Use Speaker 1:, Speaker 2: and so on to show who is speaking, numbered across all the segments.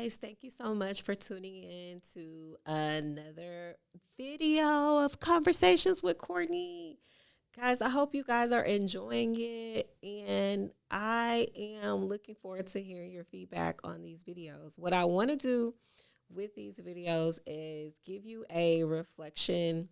Speaker 1: guys. Thank you so much for tuning in to another video of Conversations with Courtney. Guys, I hope you guys are enjoying it, and I am looking forward to hearing your feedback on these videos. What I want to do with these videos is give you a reflection,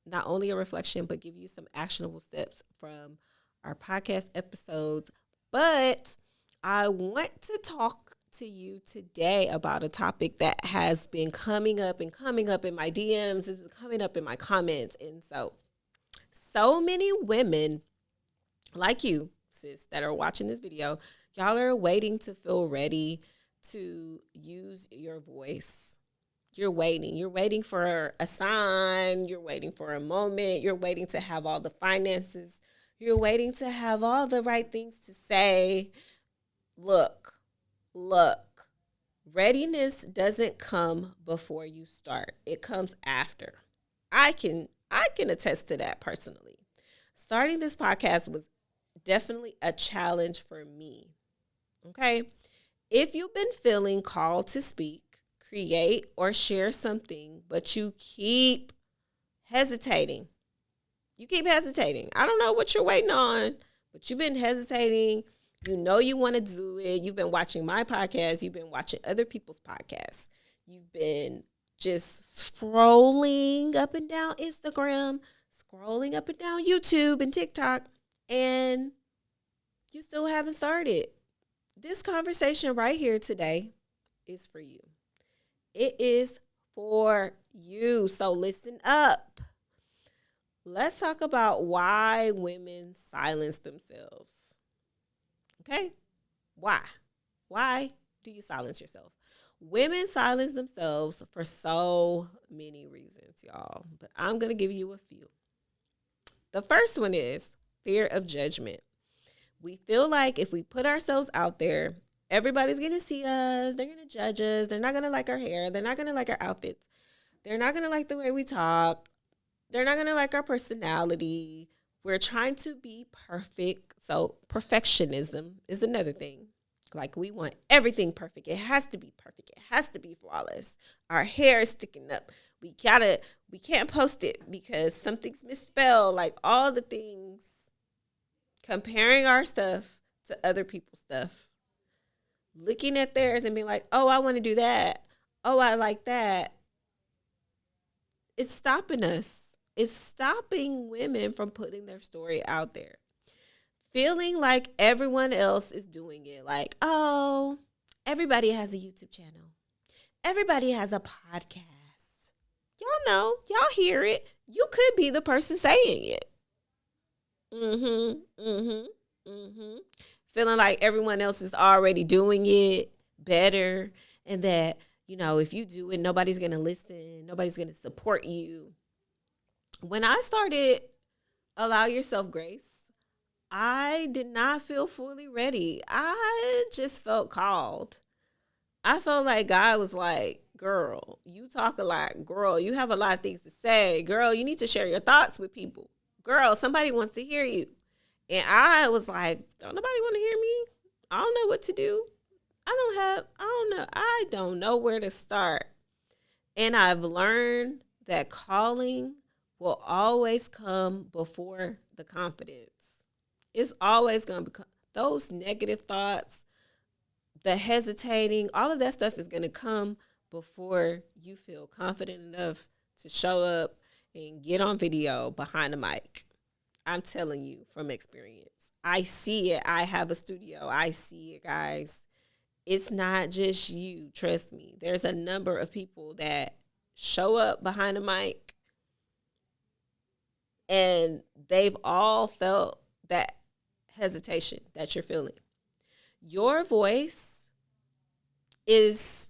Speaker 1: not only a reflection, but give you some actionable steps from our podcast episodes. But I want to talk to you today about a topic that has been coming up and coming up in my DMs, it's been coming up in my comments. And so many women like you, sis, that are watching this video, y'all are waiting to feel ready to use your voice. You're waiting. You're waiting for a sign. You're waiting for a moment. You're waiting to have all the finances. You're waiting to have all the right things to say. Look, look. Readiness doesn't come before you start. It comes after. I can attest to that personally. Starting this podcast was definitely a challenge for me. Okay? If you've been feeling called to speak, create, or share something, but you keep hesitating. You keep hesitating. I don't know what you're waiting on, but you've been hesitating. You know you want to do it. You've been watching my podcast. You've been watching other people's podcasts. You've been just scrolling up and down Instagram, scrolling up and down YouTube and TikTok, and you still haven't started. This conversation right here today is for you. It is for you. So listen up. Let's talk about why women silence themselves. Okay? Why? Why do you silence yourself? Women silence themselves for so many reasons, y'all. But I'm going to give you a few. The first one is fear of judgment. We feel like if we put ourselves out there, everybody's going to see us. They're going to judge us. They're not going to like our hair. They're not going to like our outfits. They're not going to like the way we talk. They're not going to like our personality. We're trying to be perfect. So perfectionism is another thing. Like we want everything perfect. It has to be perfect. It has to be flawless. Our hair is sticking up. We can't post it because something's misspelled. Like all the things, comparing our stuff to other people's stuff, looking at theirs and being like, oh, I want to do that. Oh, I like that. It's stopping us. It's stopping women from putting their story out there. Feeling like everyone else is doing it. Like, oh, everybody has a YouTube channel. Everybody has a podcast. Y'all know. Y'all hear it. You could be the person saying it. Mm-hmm. Mm-hmm. Mm-hmm. Feeling like everyone else is already doing it better, and that, if you do it, nobody's going to listen. Nobody's going to support you. When I started Allow Yourself Grace, I did not feel fully ready. I just felt called. I felt like God was like, girl, you talk a lot. Girl, you have a lot of things to say. Girl, you need to share your thoughts with people. Girl, somebody wants to hear you. And I was like, don't nobody want to hear me? I don't know what to do. I don't know where to start. And I've learned that calling will always come before the confidence. It's always going to become those negative thoughts, the hesitating, all of that stuff is going to come before you feel confident enough to show up and get on video behind the mic. I'm telling you from experience. I see it. I have a studio. I see it, guys. It's not just you. Trust me. There's a number of people that show up behind the mic, and they've all felt that hesitation that you're feeling. Your voice is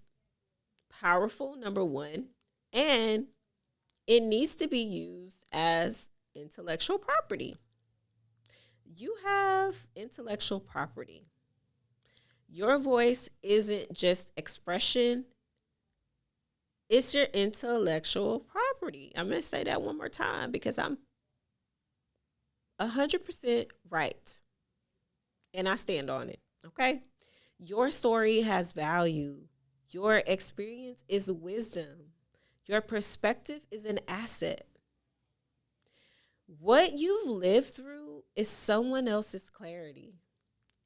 Speaker 1: powerful, number one, and it needs to be used as intellectual property. You have intellectual property. Your voice isn't just expression, it's your intellectual property. I'm going to say that one more time because I'm 100% right. And I stand on it. Okay? Your story has value. Your experience is wisdom. Your perspective is an asset. What you've lived through is someone else's clarity.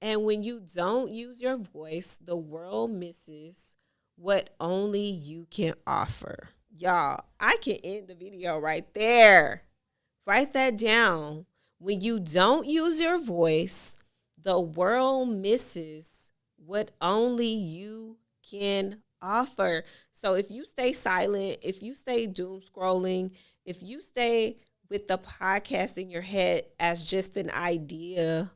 Speaker 1: And when you don't use your voice, the world misses what only you can offer. Y'all, I can end the video right there. Write that down. When you don't use your voice, the world misses what only you can offer. So if you stay silent, if you stay doom scrolling, if you stay with the podcast in your head as just an idea,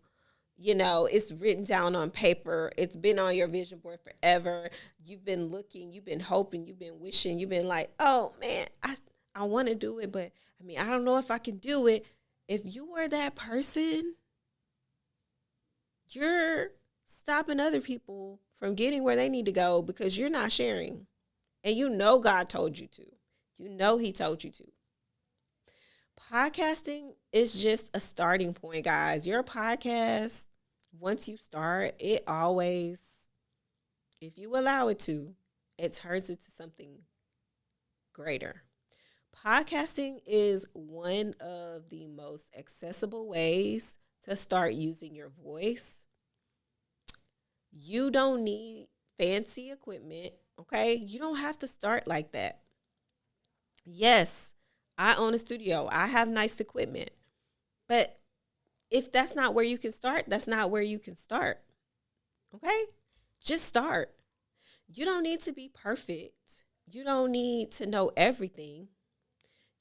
Speaker 1: it's written down on paper. It's been on your vision board forever. You've been looking, you've been hoping, you've been wishing, you've been like, oh man, I want to do it, but I don't know if I can do it. If you were that person, you're stopping other people from getting where they need to go because you're not sharing. And God told you to. He told you to. Podcasting is just a starting point, guys. Your podcast, once you start, it always, if you allow it to, it turns into something greater. Podcasting is one of the most accessible ways to start using your voice. You don't need fancy equipment, okay? You don't have to start like that. Yes, I own a studio. I have nice equipment. But if that's not where you can start, that's not where you can start. Okay? Just start. You don't need to be perfect. You don't need to know everything.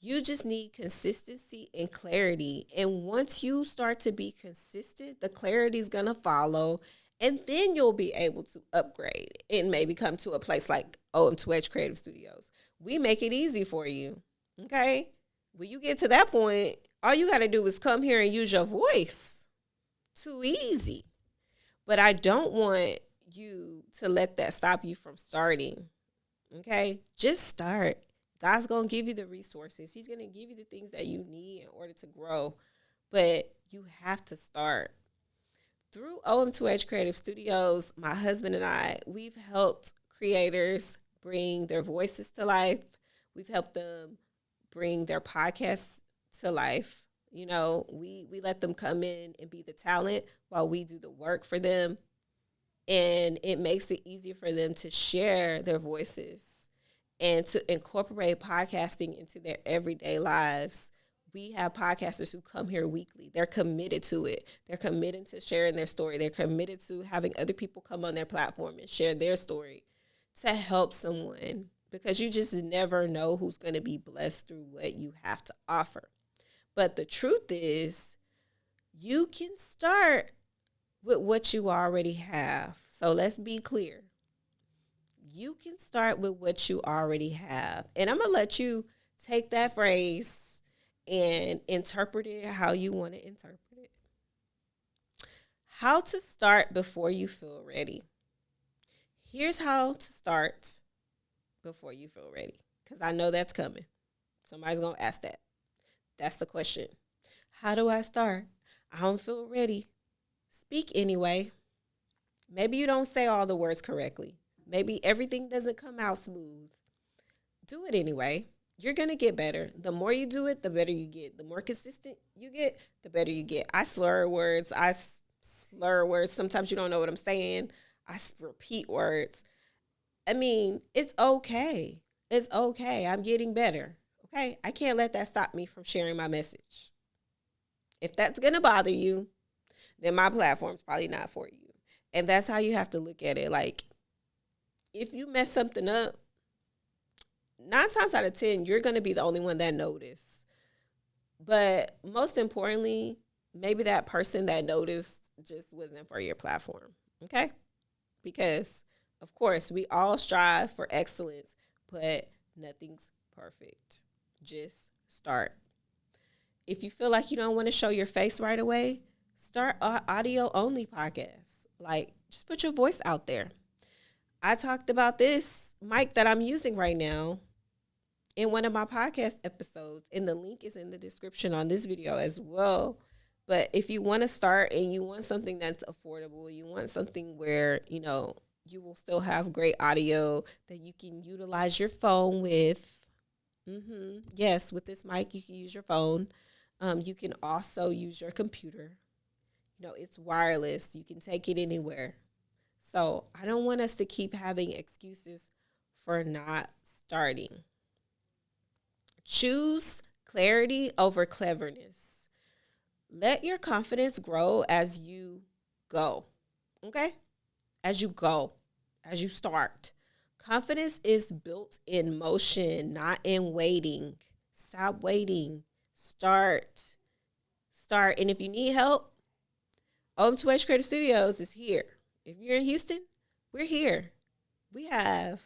Speaker 1: You just need consistency and clarity. And once you start to be consistent, the clarity is going to follow. And then you'll be able to upgrade and maybe come to a place like OM2H Creative Studios. We make it easy for you. Okay? When you get to that point, all you got to do is come here and use your voice. Too easy. But I don't want you to let that stop you from starting. Okay? Just start. God's going to give you the resources. He's going to give you the things that you need in order to grow. But you have to start. Through OM2H Creative Studios, my husband and I, we've helped creators bring their voices to life. We've helped them bring their podcasts to life. We let them come in and be the talent while we do the work for them. And it makes it easier for them to share their voices and to incorporate podcasting into their everyday lives. We have podcasters who come here weekly. They're committed to it. They're committed to sharing their story. They're committed to having other people come on their platform and share their story to help someone, because you just never know who's going to be blessed through what you have to offer. But the truth is, you can start with what you already have. So let's be clear. You can start with what you already have. And I'm going to let you take that phrase and interpret it how you want to interpret it. How to start before you feel ready. Here's how to start before you feel ready, because I know that's coming. Somebody's going to ask that. That's the question. How do I start? I don't feel ready. Speak anyway. Maybe you don't say all the words correctly. Maybe everything doesn't come out smooth. Do it anyway. You're going to get better. The more you do it, the better you get. The more consistent you get, the better you get. I slur words. Sometimes you don't know what I'm saying. I repeat words. It's okay. It's okay. I'm getting better. Okay? I can't let that stop me from sharing my message. If that's going to bother you, then my platform's probably not for you. And that's how you have to look at it. Like, if you mess something up, 9 times out of 10, you're going to be the only one that noticed. But most importantly, maybe that person that noticed just wasn't for your platform. Okay? Because, of course, we all strive for excellence, but nothing's perfect. Just start. If you feel like you don't want to show your face right away, start an audio-only podcast. Like, just put your voice out there. I talked about this mic that I'm using right now in one of my podcast episodes, and the link is in the description on this video as well. But if you want to start and you want something that's affordable, you want something where, You will still have great audio that you can utilize your phone with. Yes, with this mic, you can use your phone. You can also use your computer. It's wireless. You can take it anywhere. So I don't want us to keep having excuses for not starting. Choose clarity over cleverness. Let your confidence grow as you go. Okay? As you go, as you start. Confidence is built in motion, not in waiting. Stop waiting. Start. Start. And if you need help, OM2H Creative Studios is here. If you're in Houston, we're here. We have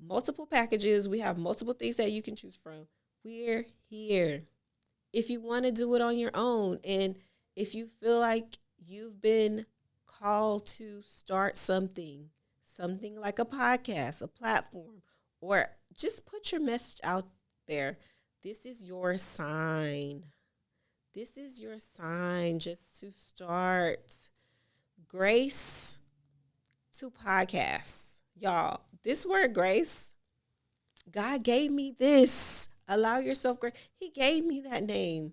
Speaker 1: multiple packages. We have multiple things that you can choose from. We're here. If you want to do it on your own, and if you feel like you've been called to start something like a podcast, a platform, or just put your message out there, this is your sign. This is your sign just to start. Grace to podcasts. Y'all, this word grace, God gave me this. Allow yourself grace. He gave me that name.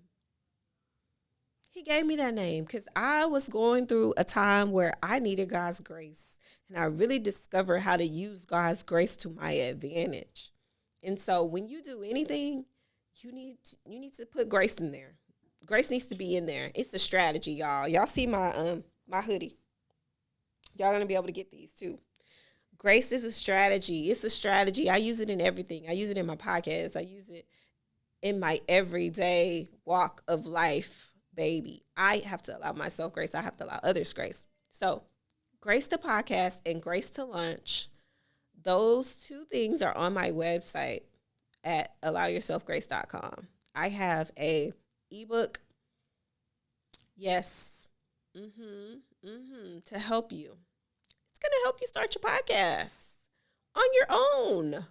Speaker 1: He gave me that name because I was going through a time where I needed God's grace. And I really discovered how to use God's grace to my advantage. And so when you do anything, you need to put grace in there. Grace needs to be in there. It's a strategy, y'all. Y'all see my hoodie. Y'all gonna be able to get these too. Grace is a strategy. It's a strategy. I use it in everything. I use it in my podcast. I use it in my everyday walk of life, baby. I have to allow myself grace. I have to allow others grace. So, grace to podcast and grace to lunch. Those two things are on my website at allowyourselfgrace.com. I have a ebook. Yes. To help you. It's going to help you start your podcast on your own.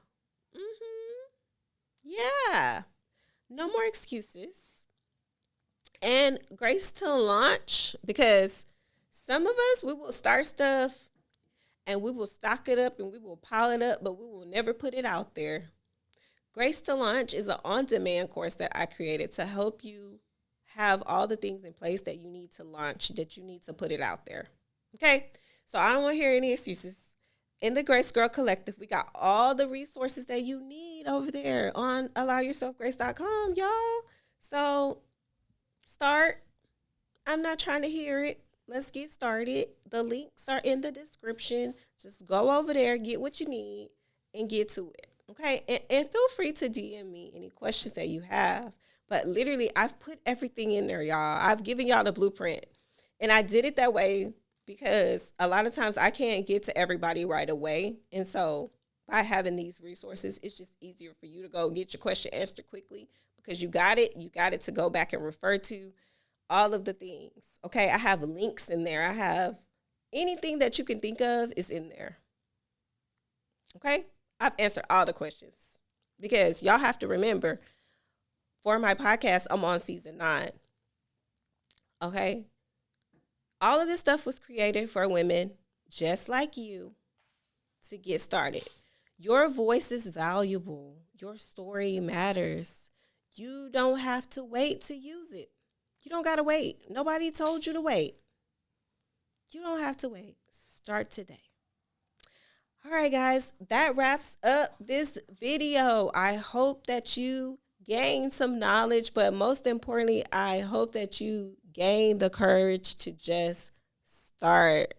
Speaker 1: Yeah. No more excuses. And grace to launch, because some of us, we will start stuff and we will stock it up and we will pile it up, but we will never put it out there. Grace to Launch is an on-demand course that I created to help you have all the things in place that you need to launch, that you need to put it out there. Okay? So I don't want to hear any excuses. In the Grace Girl Collective, we got all the resources that you need over there on allowyourselfgrace.com, y'all. So start. I'm not trying to hear it. Let's get started. The links are in the description. Just go over there, get what you need, and get to it. Okay? And feel free to DM me any questions that you have. But literally, I've put everything in there, y'all. I've given y'all the blueprint. And I did it that way because a lot of times I can't get to everybody right away. And so by having these resources, it's just easier for you to go get your question answered quickly because you got it. You got it to go back and refer to all of the things. Okay, I have links in there. I have anything that you can think of is in there. Okay, I've answered all the questions because y'all have to remember, for my podcast, I'm on season 9. Okay, all of this stuff was created for women just like you to get started. Your voice is valuable. Your story matters. You don't have to wait to use it. You don't got to wait. Nobody told you to wait. You don't have to wait. Start today. All right, guys, that wraps up this video. I hope that you gained some knowledge, but most importantly, I hope that you gain the courage to just start.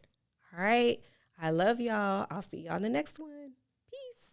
Speaker 1: All right. I love y'all. I'll see y'all in the next one.